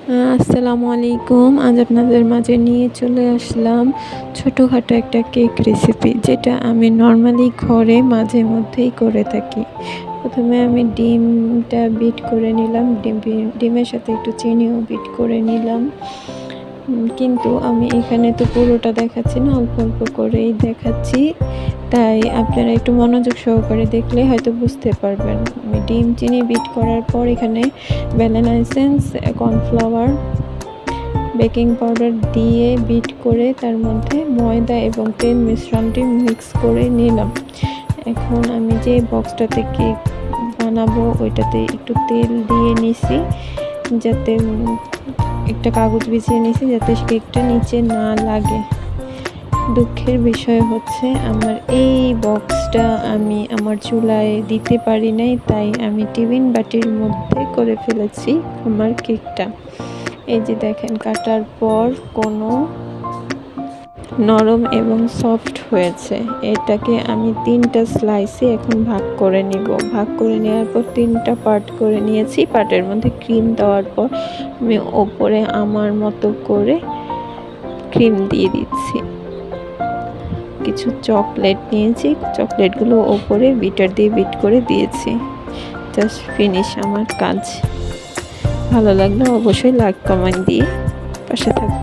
আসসালামু আলাইকুম। আজ আপনাদের মাঝে নিয়ে চলে আসলাম ছোটোখাটো একটা কেক রেসিপি, যেটা আমি নর্মালি ঘরে মাঝে মধ্যেই করে থাকি। প্রথমে আমি ডিমটা বিট করে নিলাম, ডিমের সাথে একটু চিনিও বিট করে নিলাম। কিন্তু আমি এখানে তো পুরোটা দেখাচ্ছি না, অল্প অল্প করেই দেখাচ্ছি, তাই আপনারা একটু মনোযোগ সহকারে দেখলে হয়তো বুঝতে পারবেন। আমি ডিম চিনি বিট করার পর এখানে vanilla essence, cornflour, baking powder দিয়ে বিট করে তার মধ্যে ময়দা এবং তেল মিশ্রণটি মিক্স করে নিলাম। এখন আমি যে বক্সটাতে কেক বানাবো ওইটাতে একটু তেল দিয়ে নিছি, যাতে একটা কাগজ বিছিয়ে নিছি যাতে কেকটা নিচে না লাগে। দুঃখের বিষয় হচ্ছে আমার এই বক্সটা আমি আমার চুলায় দিতে পারি নাই, তাই আমি টিফিন বাটির মধ্যে করে ফেলেছি আমার কেকটা। এই যে দেখেন, কাটার পর কোনো নরম এবং সফট হয়েছে। এটাকে আমি 3টা স্লাইসে এখন ভাগ করে নিব। ভাগ করে নেওয়ার পর 3টা পার্ট করে নিয়েছি। পার্টের মধ্যে ক্রিম দেওয়ার পর আমি ওপরে আমার মতো করে ক্রিম দিয়ে দিচ্ছি। কিছু চকলেট নিয়েছি, চকলেটগুলো ওপরে বিটার দিয়ে বিট করে দিয়েছি। জাস্ট ফিনিশ আমার কাজ। ভালো লাগলে অবশ্যই লাইক কমেন্ট দিয়ে পাশে থাকবে।